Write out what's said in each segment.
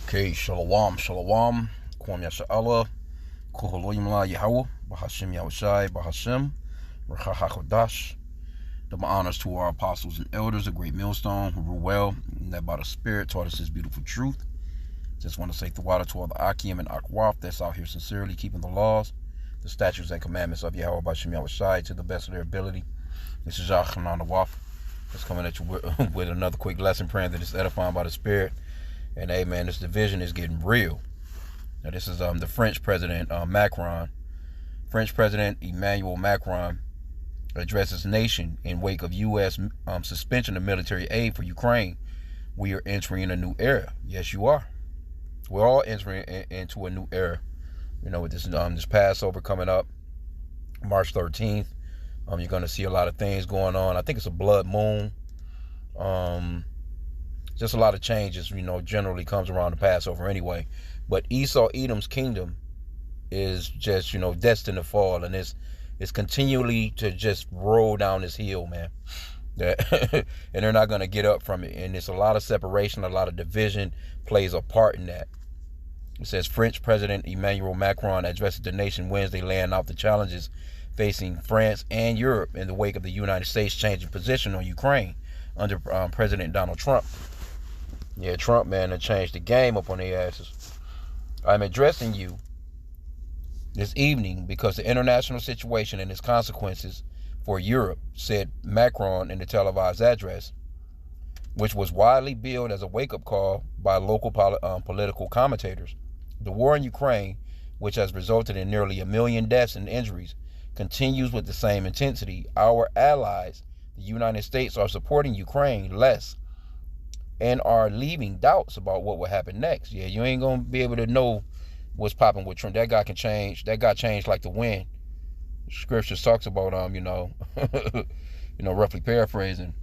Okay, shalom, shalom, kwam yasha'Allah, kuhaloyim la Yahweh, H.I.M H.I.M Rachachachodash. Double honors to our apostles and elders, a great millstone who rule well, and that by the Spirit taught us His beautiful truth. Just want to say the water to all the H.I.M and Akwaf that's out here sincerely keeping the laws, the statutes and commandments of Yahweh by H.I.M Yahweh to the best of their ability. This is Yahweh on the Waf. Just coming at you with another quick lesson, praying that it's edifying by the Spirit. And hey, man, this division is getting real. Now, this is the French president, Macron. French President Emmanuel Macron addresses nation in wake of U.S. Suspension of military aid for Ukraine. We are entering a new era. Yes, you are. We're all entering into a new era. You know, with this Passover coming up, March 13th, you're going to see a lot of things going on. I think it's a blood moon. Just a lot of changes, you know, generally comes around the Passover anyway. But Esau, Edom's kingdom is just, you know, destined to fall. And it's continually to just roll down this hill, man. And they're not going to get up from it. And it's a lot of separation, a lot of division plays a part in that. It says French President Emmanuel Macron addressed the nation Wednesday, laying out the challenges facing France and Europe in the wake of the United States changing position on Ukraine under President Donald Trump. Yeah, Trump, man, done changed the game up on their asses. I'm addressing you this evening because the international situation and its consequences for Europe, said Macron in the televised address, which was widely billed as a wake-up call by local political commentators. The war in Ukraine, which has resulted in nearly 1 million deaths and injuries, continues with the same intensity. Our allies, the United States, are supporting Ukraine less and are leaving doubts about what will happen next. Yeah, you ain't going to be able to know what's popping with Trump. That guy can change. That guy changed like the wind. Scripture talks about, roughly paraphrasing,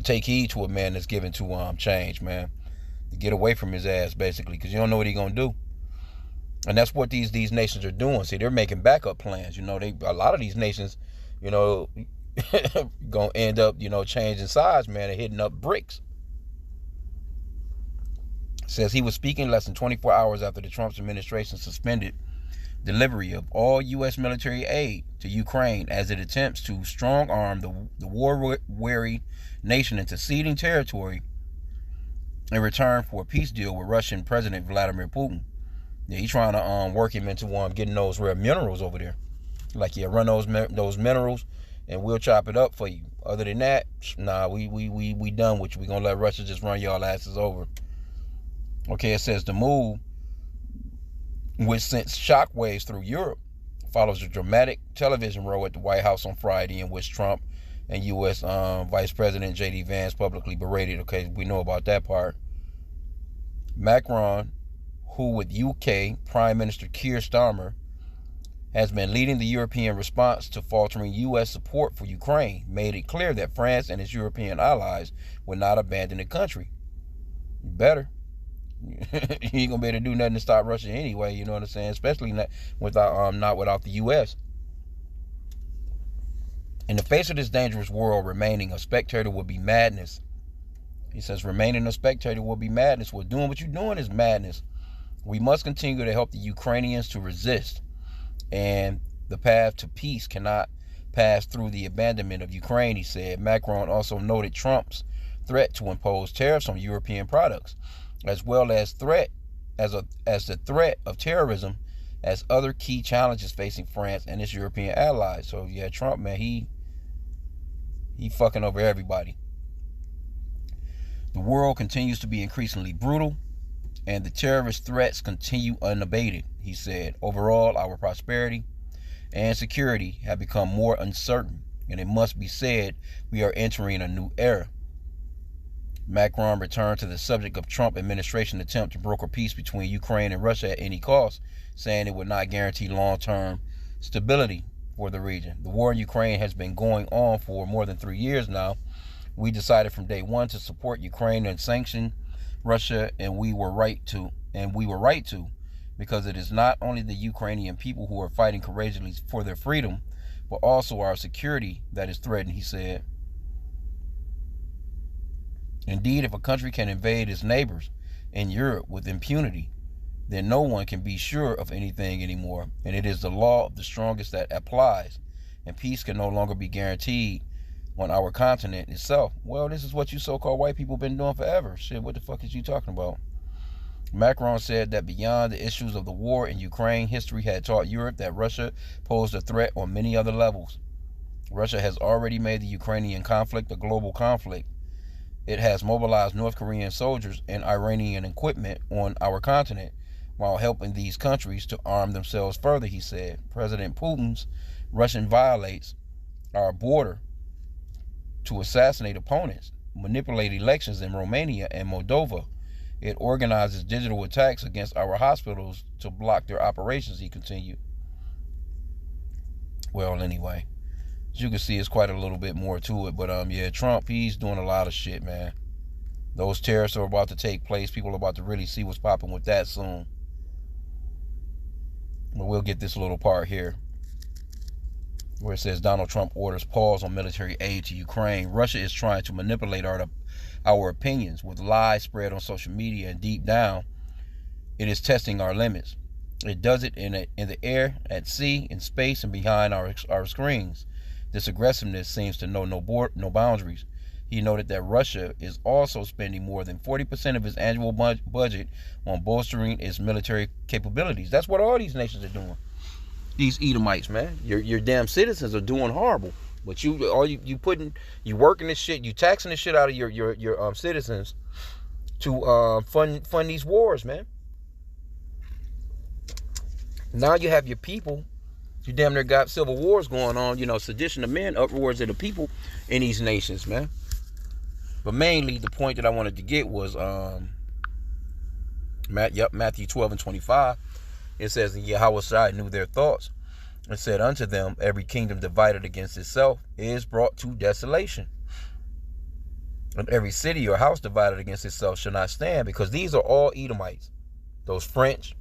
take heed to a man that's given to change, man. To get away from his ass, basically, because you don't know what he's going to do. And that's what these nations are doing. See, they're making backup plans. A lot of these nations, gonna end up, changing sides, man, and hitting up bricks. Says he was speaking less than 24 hours after the Trump administration suspended delivery of all U.S. military aid to Ukraine as it attempts to strong-arm the war-weary nation into ceding territory in return for a peace deal with Russian President Vladimir Putin. Yeah, he's trying to work him into getting those rare minerals over there. Like, yeah, run those minerals and we'll chop it up for you. Other than that, nah, we done with you. We gonna let Russia just run y'all asses over. Okay, it says the move, which sent shockwaves through Europe, follows a dramatic television row at the White House on Friday in which Trump and U.S. Vice President J.D. Vance publicly berated. Okay, we know about that part. Macron, who with UK Prime Minister Keir Starmer has been leading the European response to faltering U.S. support for Ukraine, made it clear that France and its European allies would not abandon the country. You better. You ain't gonna be able to do nothing to stop Russia anyway, you know what I'm saying? Especially not without the U.S. In the face of this dangerous world, remaining a spectator would be madness. He says remaining a spectator will be madness. Well, doing what you're doing is madness. We must continue to help the Ukrainians to resist. And the path to peace cannot pass through the abandonment of Ukraine, he said. Macron also noted Trump's threat to impose tariffs on European products, as well as the threat of terrorism as other key challenges facing France and its European allies. So yeah, Trump, man, he fucking over everybody. The world continues to be increasingly brutal, and the terrorist threats continue unabated, he said. Overall, our prosperity and security have become more uncertain, and it must be said we are entering a new era. Macron returned to the subject of Trump administration attempt to broker peace between Ukraine and Russia at any cost, saying it would not guarantee long-term stability for the region. The war in Ukraine has been going on for more than 3 years now. We decided from day one to support Ukraine and sanction Russia, and we were right to, because it is not only the Ukrainian people who are fighting courageously for their freedom, but also our security that is threatened, he said. Indeed, if a country can invade its neighbors in Europe with impunity, then no one can be sure of anything anymore, and it is the law of the strongest that applies, and peace can no longer be guaranteed on our continent itself. Well, this is what you so-called white people been doing forever. Shit, what the fuck is you talking about? Macron said that beyond the issues of the war in Ukraine, history had taught Europe that Russia posed a threat on many other levels. Russia has already made the Ukrainian conflict a global conflict. It has mobilized North Korean soldiers and Iranian equipment on our continent while helping these countries to arm themselves further, he said. President Putin's Russia violates our border to assassinate opponents, manipulate elections in Romania and Moldova. It organizes digital attacks against our hospitals to block their operations, he continued. Well, anyway, as you can see, it's quite a little bit more to it. But yeah, Trump, he's doing a lot of shit, man. Those tariffs are about to take place. People are about to really see what's popping with that soon. But we'll get this little part here where it says Donald Trump orders pause on military aid to Ukraine. Russia is trying to manipulate our opinions with lies spread on social media, and deep down, it is testing our limits. It does it in the air, at sea, in space, and behind our screens. This aggressiveness seems to know no boundaries. He noted that Russia is also spending more than 40% of its annual budget on bolstering its military capabilities. That's what all these nations are doing. These Edomites, man, your damn citizens are doing horrible. But you working this shit, you taxing the shit out of your citizens to fund these wars, man. Now you have your people. You damn near got civil wars going on, sedition of men, uproars of the people in these nations, man. But mainly the point that I wanted to get was Matthew 12:25. It says, and Yahweh knew their thoughts, and said unto them, every kingdom divided against itself is brought to desolation. And every city or house divided against itself shall not stand, because these are all Edomites. Those French,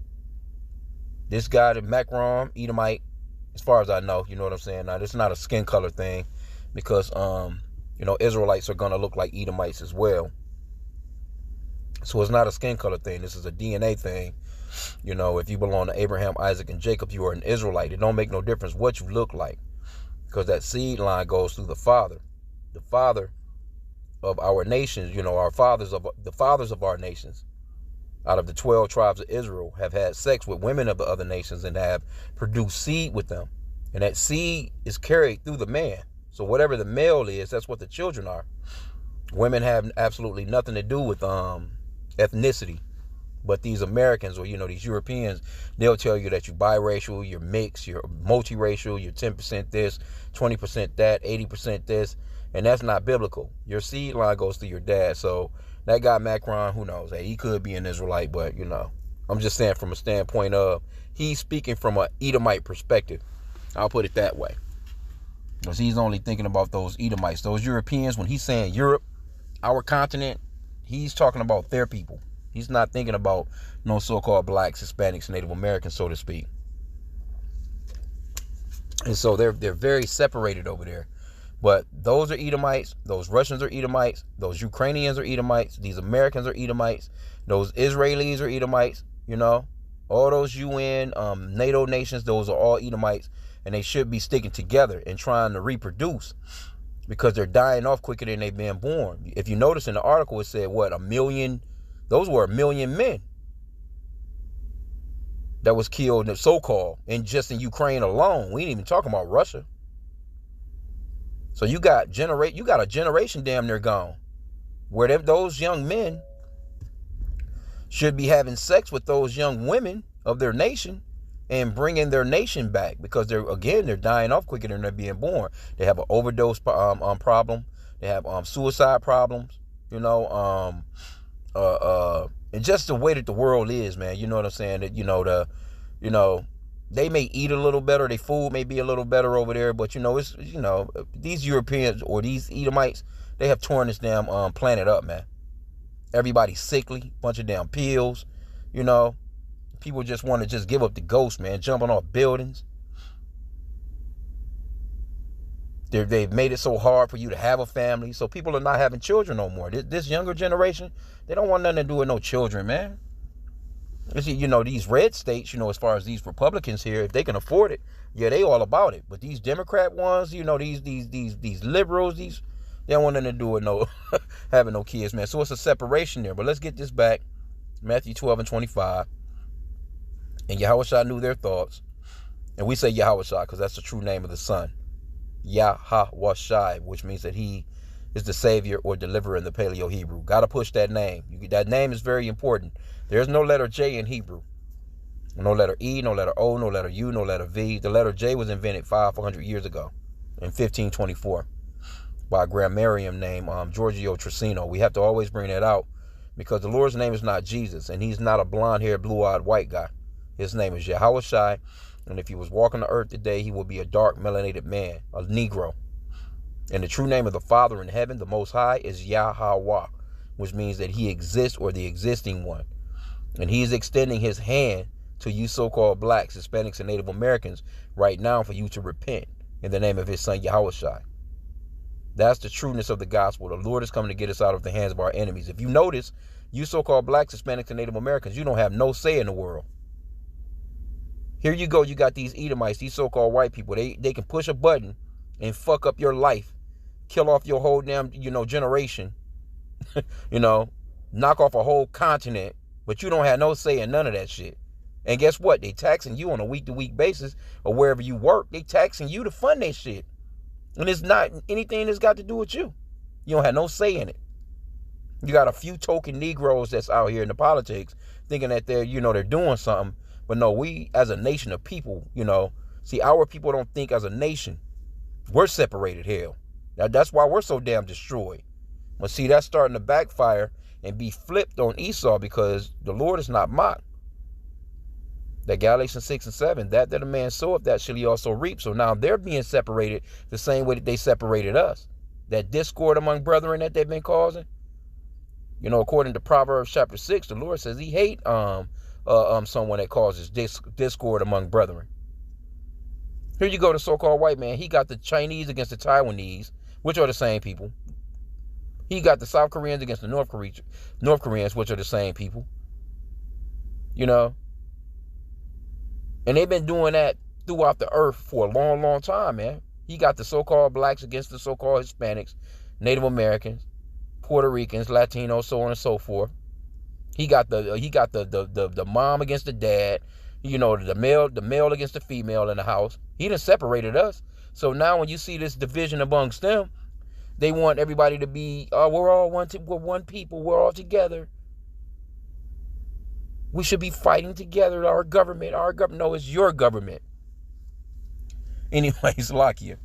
this guy, the Macron, Edomite, as far as I know, you know what I'm saying? Now, this is not a skin color thing, because, Israelites are going to look like Edomites as well. So it's not a skin color thing. This is a DNA thing. If you belong to Abraham, Isaac, and Jacob, you are an Israelite. It don't make no difference what you look like, because that seed line goes through the father of our nations. The fathers of our nations, out of the 12 tribes of Israel, have had sex with women of the other nations and have produced seed with them, and that seed is carried through the man. So whatever the male is, that's what the children are. Women have absolutely nothing to do with ethnicity. But these Americans, or these Europeans, they'll tell you that you're biracial, you're mixed, you're multiracial, you're 10% this, 20% that, 80% this, and that's not biblical. Your seed line goes through your dad. So that guy Macron, who knows? Hey, he could be an Israelite, but I'm just saying from a standpoint of he's speaking from an Edomite perspective. I'll put it that way, because he's only thinking about those Edomites, those Europeans. When he's saying Europe, our continent, he's talking about their people. He's not thinking about no so-called blacks, Hispanics, Native Americans, so to speak. And so they're very separated over there. But those are Edomites. Those Russians are Edomites. Those Ukrainians are Edomites. These Americans are Edomites. Those Israelis are Edomites. All those UN, NATO nations, those are all Edomites. And they should be sticking together and trying to reproduce, because they're dying off quicker than they've been born. If you notice in the article, it said, what, 1 million... Those were 1 million men that was killed, so-called, just in Ukraine alone. We ain't even talking about Russia. So you got a generation damn near gone, where those young men should be having sex with those young women of their nation and bringing their nation back, because they're dying off quicker than they're being born. They have an overdose problem. They have suicide problems. And just the way that the world is, man, you know what I'm saying? That they may eat a little better, their food may be a little better over there, but it's these Europeans or these Edomites, they have torn this damn planet up, man. Everybody's sickly, bunch of damn pills, people just want to just give up the ghost, man, jumping off buildings. They've made it so hard for you to have a family. So people are not having children no more. This younger generation, they don't want nothing to do with no children, man. You know, these red states, you know, as far as these Republicans here, if they can afford it, yeah, they all about it. But these Democrat ones, you know, these liberals, they don't want nothing to do with no having no kids, man. So it's a separation there. But let's get this back. Matthew 12 and 25. And Yahushua knew their thoughts. And we say Yahushua because that's the true name of the Son. Yahweh, which means that he is the Savior or deliverer in the Paleo Hebrew. Got to push that name. That name is very important. There's no letter J in Hebrew. No letter E, no letter O, no letter U, no letter V. The letter J was invented 500 years ago in 1524 by a grammarian named Giorgio Trissino. We have to always bring that out because the Lord's name is not Jesus, and he's not a blonde-haired, blue-eyed white guy. His name is Yahushua, and if he was walking the earth today, he would be a dark, melanated man, a Negro. And the true name of the Father in heaven, the Most High, is Yahweh, which means that he exists or the existing one. And he's extending his hand to you so-called blacks, Hispanics, and Native Americans right now for you to repent in the name of his son, Yahushua. That's the trueness of the gospel. The Lord is coming to get us out of the hands of our enemies. If you notice, you so-called blacks, Hispanics, and Native Americans, you don't have no say in the world. Here you go. You got these Edomites, these so-called white people. They can push a button and fuck up your life, kill off your whole damn, generation, knock off a whole continent, but you don't have no say in none of that shit. And guess what? They taxing you on a week-to-week basis or wherever you work. They taxing you to fund that shit. And it's not anything that's got to do with you. You don't have no say in it. You got a few token Negroes that's out here in the politics thinking that they're doing something. But no, we as a nation of people, see, our people don't think as a nation. We're separated, hell. That's why we're so damn destroyed. But see, that's starting to backfire and be flipped on Esau because the Lord is not mocked. That Galatians 6 and 7, that a man soweth, that shall he also reap. So now they're being separated the same way that they separated us. That discord among brethren that they've been causing. According to Proverbs chapter 6, the Lord says he hate someone that causes discord among brethren. Here you go, the so-called white man. He got the Chinese against the Taiwanese, which are the same people. He got the South Koreans against the North Koreans, which are the same people. And they've been doing that throughout the earth for a long, long time, man. He got the so-called blacks against the so-called Hispanics, Native Americans, Puerto Ricans, Latinos, so on and so forth. He got the mom against the dad, the male against the female in the house. He done separated us. So now when you see this division amongst them, they want everybody to be, we're all we're one people, we're all together. We should be fighting together. Our government. No, it's your government. Anyways, Lakia.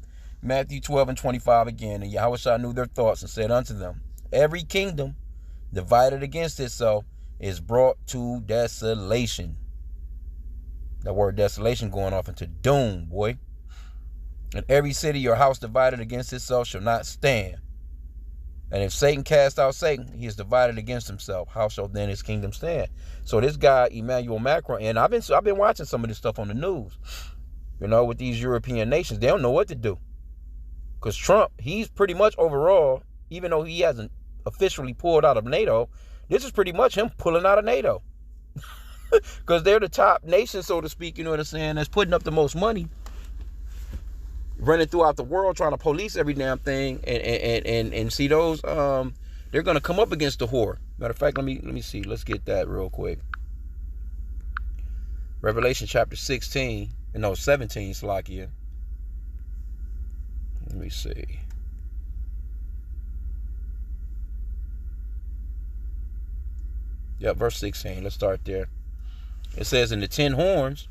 Matthew 12 and 25 again. And Yahushua knew their thoughts and said unto them, every kingdom divided against itself is brought to desolation. That word desolation going off into doom, boy. And every city or house divided against itself shall not stand. And if Satan cast out Satan, he is divided against himself. How shall then his kingdom stand? So this guy, Emmanuel Macron, and I've been watching some of this stuff on the news. With these European nations, they don't know what to do. Because Trump, he's pretty much overall, even though he hasn't officially pulled out of NATO, this is pretty much him pulling out of NATO. Because they're the top nation, so to speak, that's putting up the most money. Running throughout the world trying to police every damn thing and see those they're gonna come up against the whore. Matter of fact, let me see. Let's get that real quick. Revelation chapter 17, Slakia. Let me see. Yeah, verse 16. Let's start there. It says, in the 10 horns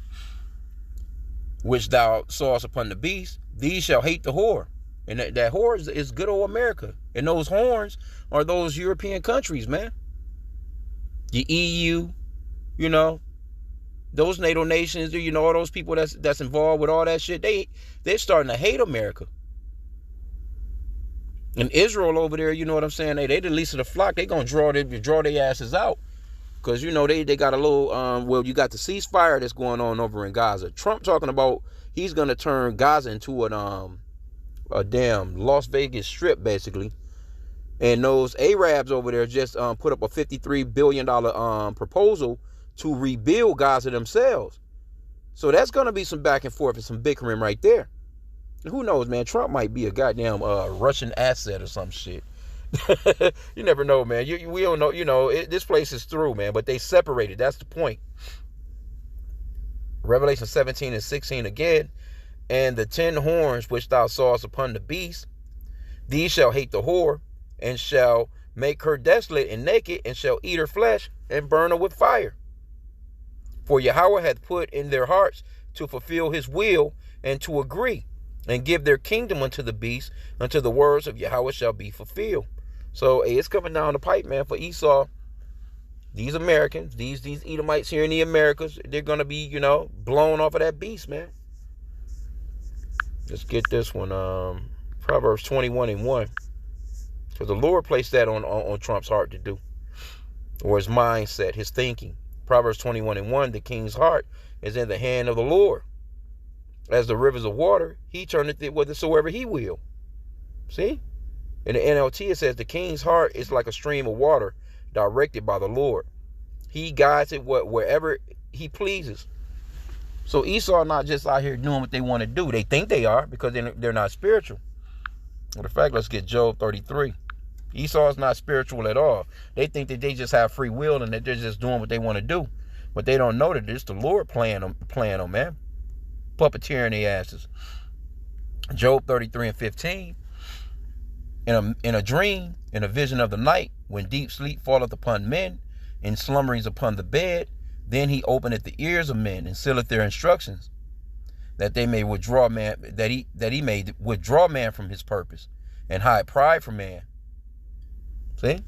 which thou sawest upon the beast, these shall hate the whore. And that whore is good old America. And those horns are those European countries, man. The EU, those NATO nations, all those people that's involved with all that shit, they're starting to hate America. And Israel over there, you know what I'm saying? They the least of the flock. They gonna draw their asses out. Because, they got a little, you got the ceasefire that's going on over in Gaza. Trump talking about he's going to turn Gaza into a damn Las Vegas strip, basically. And those Arabs over there just put up a $53 billion proposal to rebuild Gaza themselves. So that's going to be some back and forth and some bickering right there. Who knows, man? Trump might be a goddamn Russian asset or some shit. You never know, man. We don't know. You know, this place is through, man. But they separated. That's the point. Revelation 17 and 16 again. And the 10 horns which thou sawest upon the beast, these shall hate the whore, and shall make her desolate and naked, and shall eat her flesh, and burn her with fire. For Yahweh hath put in their hearts to fulfill his will, and to agree, and give their kingdom unto the beast, until the words of Yahweh shall be fulfilled. So hey, it's coming down the pipe, man, for Esau. These Americans, these Edomites here in the Americas, they're going to be, blown off of that beast, man. Let's get this one. Proverbs 21 and 1. Because the Lord placed that on Trump's heart to do. Or his mindset, his thinking. Proverbs 21 and 1. The king's heart is in the hand of the Lord. As the rivers of water, he turneth it whithersoever he will. See? In the NLT, it says the king's heart is like a stream of water directed by the Lord. He guides it wherever he pleases. So Esau not just out here doing what they want to do. They think they are because they're not spiritual. Matter of fact, let's get Job 33. Esau is not spiritual at all. They think that they just have free will and that they're just doing what they want to do. But they don't know that it's the Lord playing them, man. Puppeteering their asses. Job 33 and 15. In a dream, in a vision of the night, when deep sleep falleth upon men, and slumberings upon the bed, then he openeth the ears of men and sealeth their instructions, that they may withdraw man, that he may withdraw man from his purpose, and hide pride from man. See?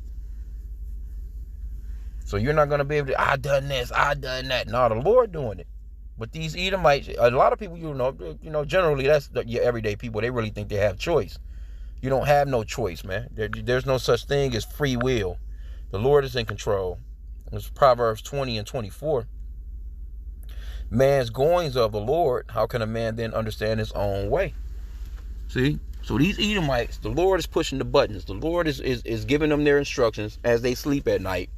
So you're not going to be able to, I done this, I done that. No, the Lord doing it. But these Edomites, a lot of people, generally that's your everyday people. They really think they have choice. You don't have no choice, man. There's no such thing as free will. The Lord is in control. It's Proverbs 20 and 24. Man's goings of the Lord, how can a man then understand his own way? See? So these Edomites, the Lord is pushing the buttons. The Lord is giving them their instructions as they sleep at night.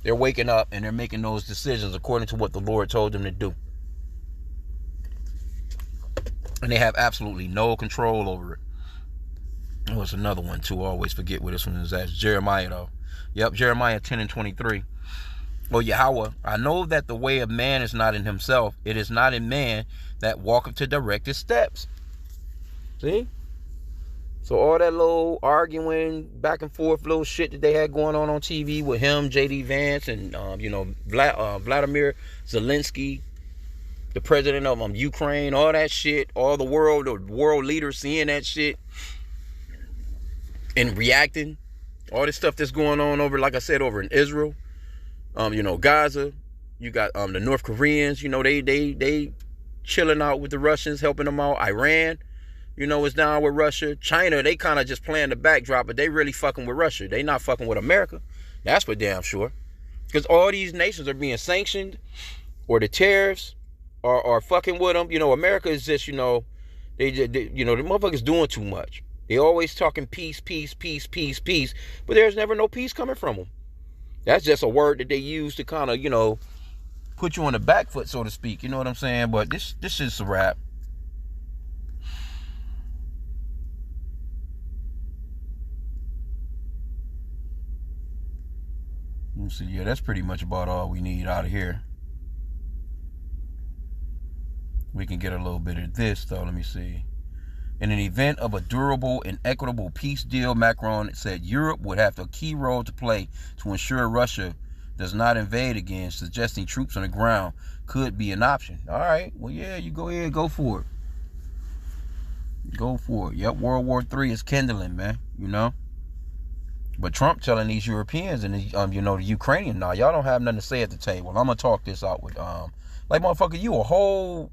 They're waking up and they're making those decisions according to what the Lord told them to do. And they have absolutely no control over it. Oh, it's another one too. I always forget where this one is at. Jeremiah though. Yep, Jeremiah 10 and 23. Oh, Yahweh, I know that the way of man is not in himself. It is not in man that walketh to direct his steps. See? So all that little arguing, back and forth, little shit that they had going on TV with him, J.D. Vance, and Vladimir Zelensky, the president of Ukraine, all that shit, all the world leaders seeing that shit and reacting. All this stuff that's going on over, like I said, over in Israel. Gaza, you got the North Koreans, they chilling out with the Russians, helping them out. Iran, is down with Russia. China, they kind of just playing the backdrop, but they really fucking with Russia. They not fucking with America. That's for damn sure. Because all these nations are being sanctioned, or the tariffs are fucking with them. America is just, the motherfuckers doing too much. They always talking peace, peace, peace, peace, peace, but there's never no peace coming from them. That's just a word that they use to kind of, put you on the back foot, so to speak. You know what I'm saying? But this is a wrap. Let's see. Yeah, that's pretty much about all we need out of here. We can get a little bit of this, though. Let me see. In an event of a durable and equitable peace deal, Macron said Europe would have a key role to play to ensure Russia does not invade again, suggesting troops on the ground could be an option. All right. Well, yeah, you go ahead. Go for it. Go for it. Yep, World War III is kindling, man. But Trump telling these Europeans and the Ukrainian, nah, y'all don't have nothing to say at the table. I'm going to talk this out with, like, motherfucker, you a whole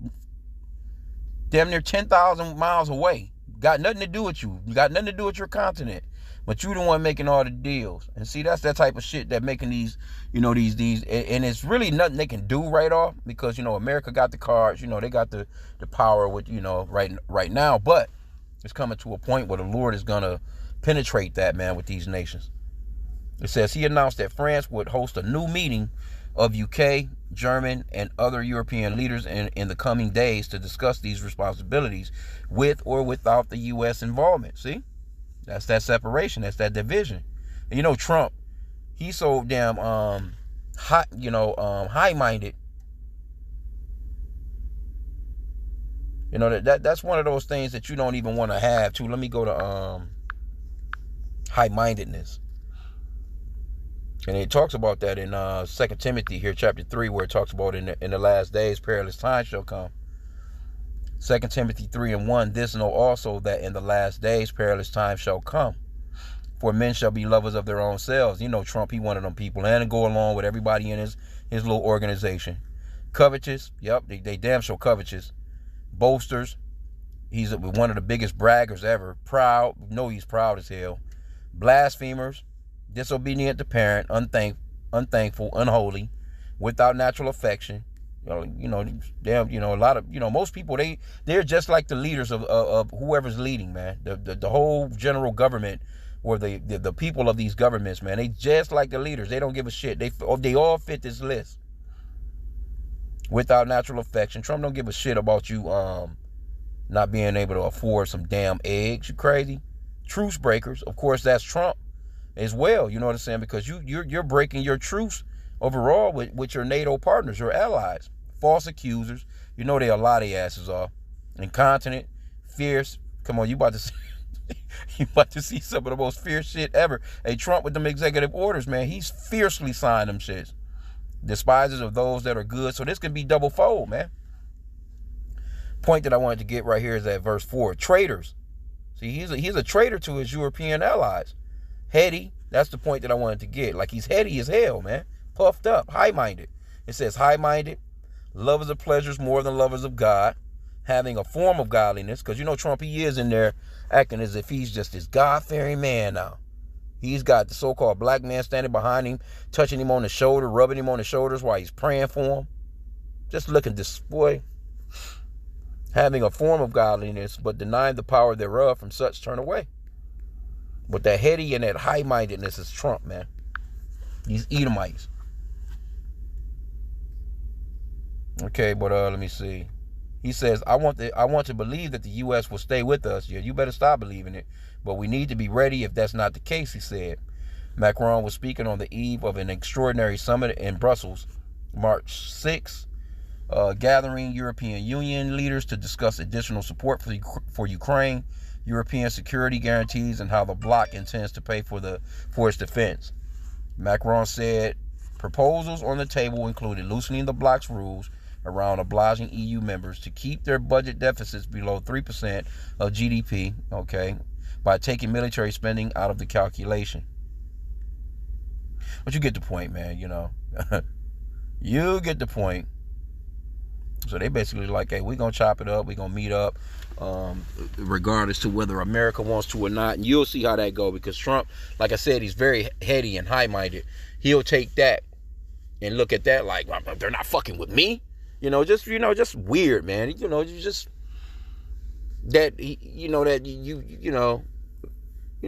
damn near 10,000 miles away. Got nothing to do with you. You got nothing to do with your continent. But you the one making all the deals. And see, that's that type of shit that making these, these, and it's really nothing they can do right off because, America got the cards, they got the power with, right now. But It's coming to a point where the Lord is going to penetrate that, man, with these nations. It says he announced that France would host a new meeting of UK, German, and other European leaders in the coming days to discuss these responsibilities with or without the U.S. involvement. See? That's that separation. That's that division. And you know, Trump, he's so damn high-minded. You know, that's one of those things that you don't even want to have, too. Let me go to high-mindedness. And it talks about that in 2 Timothy here, chapter 3, where it talks about in the last days, perilous times shall come. 2 Timothy 3:1, this know also that in the last days, perilous times shall come. For men shall be lovers of their own selves. You know, Trump, he one of them people. And to go along with everybody in his little organization. Covetous, yep, they damn sure covetous. Boasters, he's one of the biggest braggers ever. Proud, know he's proud as hell. Blasphemers, disobedient to parent, unthankful, unholy, without natural affection. Damn, a lot of, most people, they're just like the leaders of whoever's leading, man. The whole general government or the people of these governments, man, they just like the leaders. They don't give a shit. They all fit this list. Without natural affection. Trump don't give a shit about you not being able to afford some damn eggs. You crazy? Truce breakers. Of course, that's Trump as well. You know what I'm saying? Because you're breaking your truce overall with your NATO partners, your allies. False accusers. You know they a lot of asses are. Incontinent, fierce. Come on, you about to see some of the most fierce shit ever. Hey, Trump with them executive orders, man, he's fiercely signing them shits. Despisers of those that are good. So this can be double fold, man. Point that I wanted to get right here is at verse 4. Traitors. See, he's a traitor to his European allies. Heady. That's the point that I wanted to get. Like, he's heady as hell, man. Puffed up. High-minded. It says high-minded. Lovers of pleasures more than lovers of God. Having a form of godliness. Because, Trump, he is in there acting as if he's just this God-fearing man now. He's got the so-called black man standing behind him, touching him on the shoulder, rubbing him on the shoulders while he's praying for him. Just looking this boy. Having a form of godliness, but denying the power thereof, from such turn away. But that heady and that high-mindedness is Trump, man. These Edomites. Okay, but let me see. He says, I want to believe that the U.S. will stay with us. Yeah, you better stop believing it. But we need to be ready if that's not the case, he said. Macron was speaking on the eve of an extraordinary summit in Brussels, March 6, gathering European Union leaders to discuss additional support for Ukraine, European security guarantees, and how the bloc intends to pay for its defense. Macron said proposals on the table included loosening the bloc's rules around obliging EU members to keep their budget deficits below 3% of GDP, okay, by taking military spending out of the calculation. But you get the point, man, You get the point. So they basically like, hey, we're going to chop it up. We're going to meet up regardless to whether America wants to or not. And you'll see how that goes because Trump, like I said, he's very heady and high-minded. He'll take that and look at that like, they're not fucking with me. Just weird, man.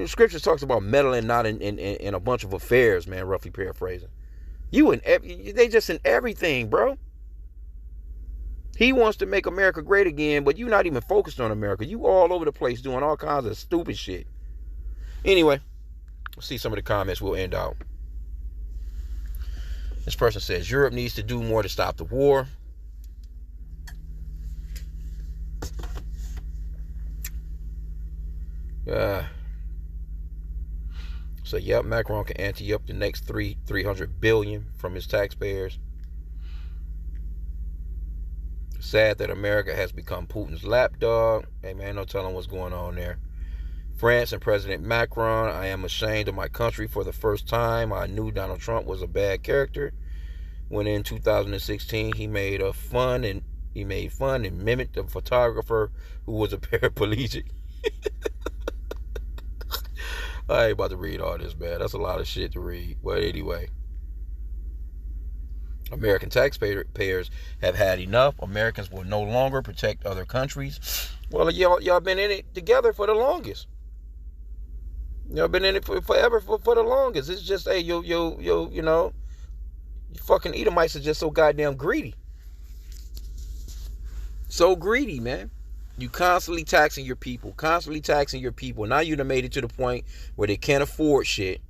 Scripture talks about meddling not in a bunch of affairs, man, roughly paraphrasing. They just in everything, bro. He wants to make America great again, but you're not even focused on America. You all over the place doing all kinds of stupid shit. Anyway, let's see some of the comments. We'll end out. This person says, Europe needs to do more to stop the war. So, yep, Macron can ante up the next $300 billion from his taxpayers. Sad that America has become Putin's lapdog. Hey, man, no telling what's going on there. France and President Macron, I am ashamed of my country. For the first time, I knew Donald Trump was a bad character. When in 2016, he made fun and mimicked a photographer who was a paraplegic. I ain't about to read all this, man. That's a lot of shit to read. But anyway. American taxpayers have had enough. Americans will no longer protect other countries. Well, y'all been in it together for the longest. Y'all been in it forever for the longest. It's just, hey, you fucking Edomites are just so goddamn greedy. So greedy, man. You constantly taxing your people. Now you done made it to the point where they can't afford shit.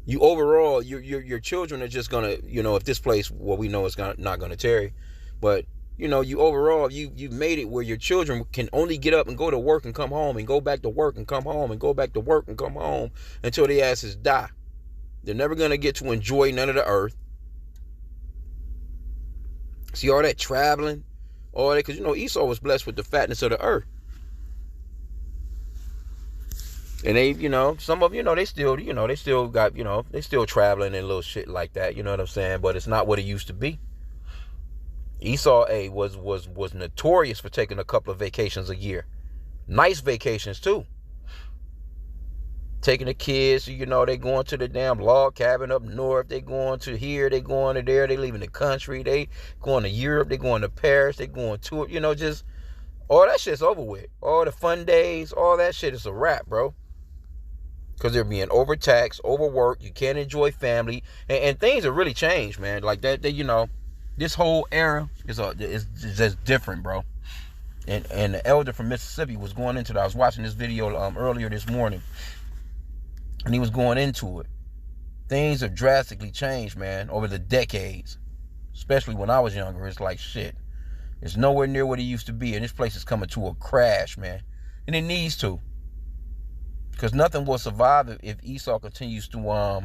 You overall, your children are just gonna, if this place, well, we know it's not gonna tarry, but you overall, you've made it where your children can only get up and go to work and come home and go back to work and come home and go back to work and come home until their asses die. They're never gonna get to enjoy none of the earth. See all that traveling, all that, because Esau was blessed with the fatness of the earth. And they, some of, they still got, they still traveling and little shit like that, you know what I'm saying? But it's not what it used to be. Esau, was notorious for taking a couple of vacations a year. Nice vacations, too. Taking the kids, they going to the damn log cabin up north. They going to here, they going to there. They leaving the country. They going to Europe. They going to Paris. They going to, just all that shit's over with. All the fun days, all that shit is a wrap, bro. Because they're being overtaxed, overworked. You can't enjoy family. And things have really changed, man. Like that, this whole era is just different, bro. And the elder from Mississippi was going into that. I was watching this video earlier this morning. And he was going into it. Things have drastically changed, man, over the decades. Especially when I was younger. It's like, shit. It's nowhere near what it used to be. And this place is coming to a crash, man. And it needs to. Because nothing will survive if Esau continues to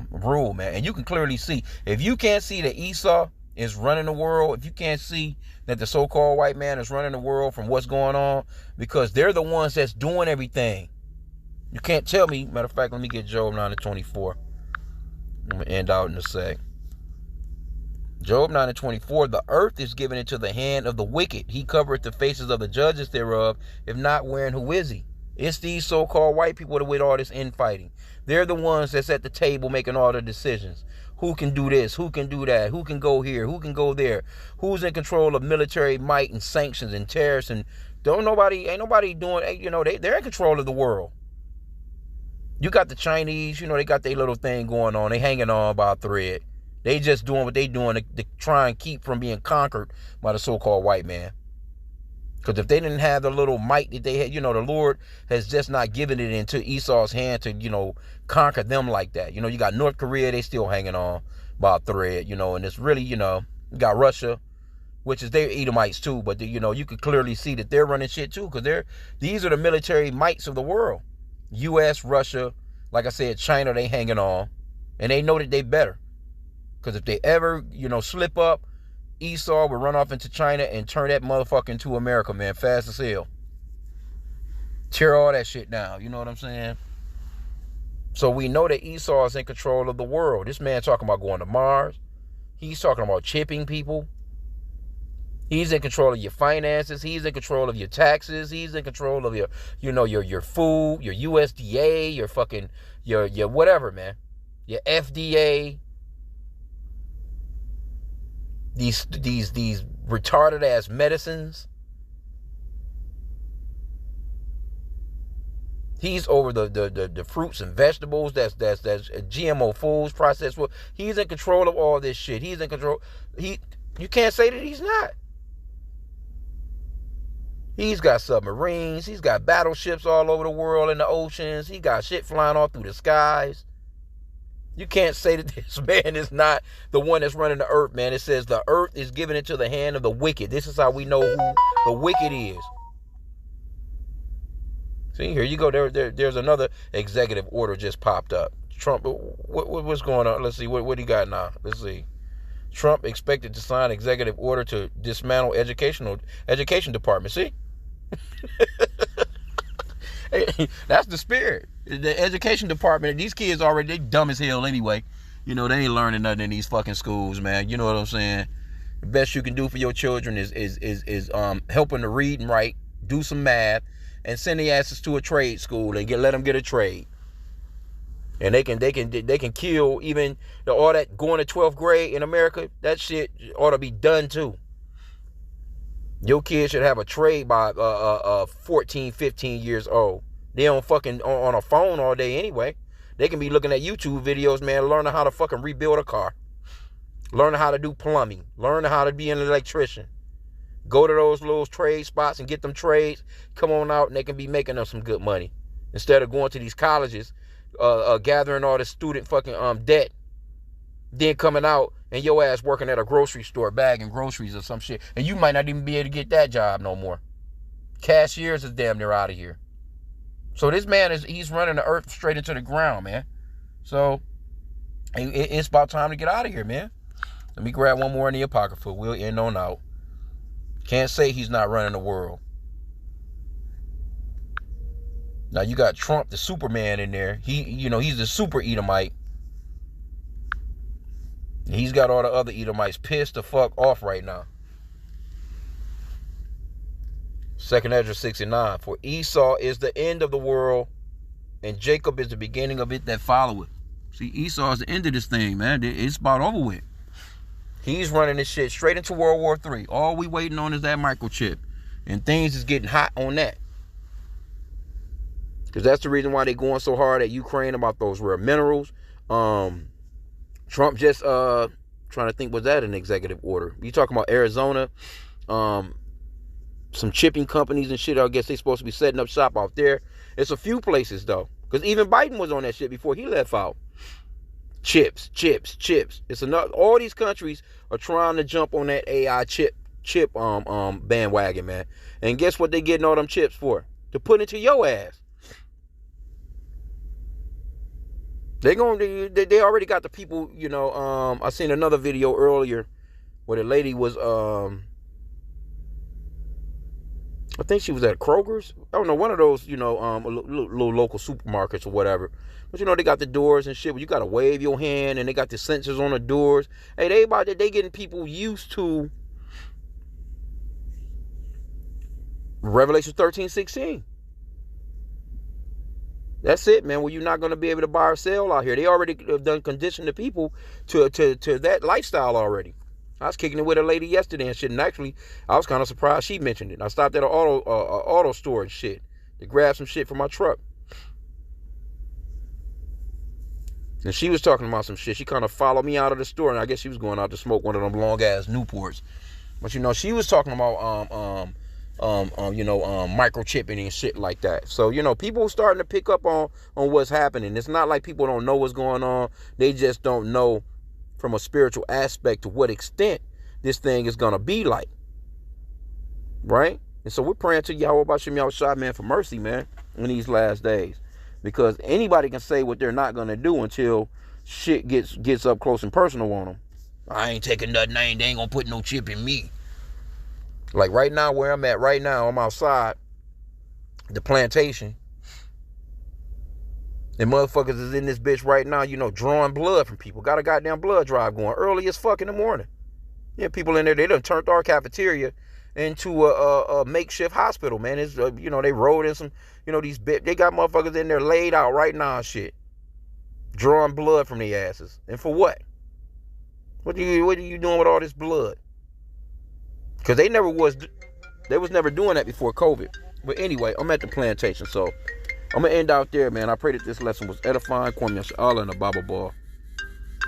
rule, man. And you can clearly see. If you can't see that Esau is running the world, if you can't see that the so-called white man is running the world from what's going on, because they're the ones that's doing everything. You can't tell me. Matter of fact, let me get Job 9:24. I'm going to end out in a sec. Job 9:24, the earth is given into the hand of the wicked. He covereth the faces of the judges thereof. If not, wherein who is he? It's these so-called white people that with all this infighting. They're the ones that's at the table making all the decisions. Who can do this? Who can do that? Who can go here? Who can go there? Who's in control of military might and sanctions and tariffs? And ain't nobody doing, they're in control of the world. You got the Chinese, they got their little thing going on. They hanging on by a thread. They just doing what they doing to try and keep from being conquered by the so-called white man. Because if they didn't have the little might that they had, the Lord has just not given it into Esau's hand to, conquer them like that. You got North Korea, they still hanging on by a thread, and it's really, you got Russia, which is their Edomites too. But, you can clearly see that they're running shit too, because these are the military mights of the world. U.S., Russia, like I said, China, they hanging on. And they know that they better. Because if they ever, slip up, Esau will run off into China and turn that motherfucker into America, man, fast as hell. Tear all that shit down, you know what I'm saying? So we know that Esau is in control of the world. This man talking about going to Mars. He's talking about chipping people. He's in control of your finances. He's in control of your taxes. He's in control of your food, your USDA, your fucking, your whatever, man. Your FDA. These retarded ass medicines. He's over the fruits and vegetables. That's GMO foods, processed food. He's in control of all this shit. He's in control. You can't say that he's not. He's got submarines. He's got battleships all over the world in the oceans. He got shit flying all through the skies. You can't say that this man is not the one that's running the earth, man. It says the earth is given into the hand of the wicked. This is how we know who the wicked is. See, here you go. There's another executive order just popped up. Trump, what's going on? Let's see. What he got now? Let's see. Trump expected to sign executive order to dismantle education department. See? Hey, that's the spirit. The education department, these kids already, they dumb as hell anyway. They ain't learning nothing in these fucking schools, man. You know what I'm saying? The best you can do for your children is help them to read and write, do some math, and send the asses to a trade school and let them get a trade. And they can kill even all that going to 12th grade in America. That shit ought to be done too. Your kid should have a trade by 14, 15 years old. They don't fucking on a phone all day anyway. They can be looking at YouTube videos, man, learning how to fucking rebuild a car. Learning how to do plumbing. Learning how to be an electrician. Go to those little trade spots and get them trades. Come on out and they can be making them some good money. Instead of going to these colleges, gathering all this student fucking debt, then coming out and your ass working at a grocery store bagging groceries or some shit, and you might not even be able to get that job no more. Cashiers is damn near out of here. So this man he's running the earth straight into the ground, man. So it's about time to get out of here, man. Let me grab one more in the apocrypha. We'll end on out. Can't say he's not running the world. Now you got Trump, the Superman, in there. He's the super Edomite. He's got all the other Edomites pissed the fuck off right now. 2nd Ezra 69. For Esau is the end of the world, and Jacob is the beginning of it that followeth. See, Esau is the end of this thing, man. It's about over with. He's running this shit straight into World War III. All we waiting on is that microchip. And things is getting hot on that. Because that's the reason why they're going so hard at Ukraine about those rare minerals. Trump just trying to think, was that an executive order? You talking about Arizona? Some chipping companies and shit. I guess they supposed to be setting up shop out there. It's a few places though. Because even Biden was on that shit before he left out. Chips. It's enough. All these countries are trying to jump on that AI chip bandwagon, man. And guess what they getting all them chips for? To put into your ass. They already got the people, I seen another video earlier where the lady was, I think she was at Kroger's. I don't know, one of those, little local supermarkets or whatever. But they got the doors and shit where you got to wave your hand and they got the sensors on the doors. Hey, they getting people used to Revelation 13:16. That's it, man. Well, you're not going to be able to buy or sell out here. They already have done condition the people to that lifestyle already. I was kicking it with a lady yesterday and shit, and actually, I was kind of surprised she mentioned it. I stopped at an auto store and shit to grab some shit for my truck. And she was talking about some shit. She kind of followed me out of the store, and I guess she was going out to smoke one of them long-ass Newports. But, she was talking about microchipping and shit like that. So, people starting to pick up on what's happening. It's not like people don't know what's going on. They just don't know from a spiritual aspect to what extent this thing is going to be like. Right? And so we're praying to Yahweh Bashim Yahushua, man, for mercy, man, in these last days. Because anybody can say what they're not going to do until shit gets up close and personal on them. I ain't taking nothing. They ain't going to put no chip in me. Like right now, where I'm at right now, I'm outside the plantation. And motherfuckers is in this bitch right now, drawing blood from people. Got a goddamn blood drive going early as fuck in the morning. Yeah, people in there, they done turned our cafeteria into a makeshift hospital, man. It's, they rolled in some, they got motherfuckers in there laid out right now and shit. Drawing blood from their asses. And for what? What are you doing with all this blood? Because they was never doing that before COVID. But anyway, I'm at the plantation, so I'm going to end out there, man. I pray that this lesson was edifying. Kwame Yasha Allah and the Bible Ball.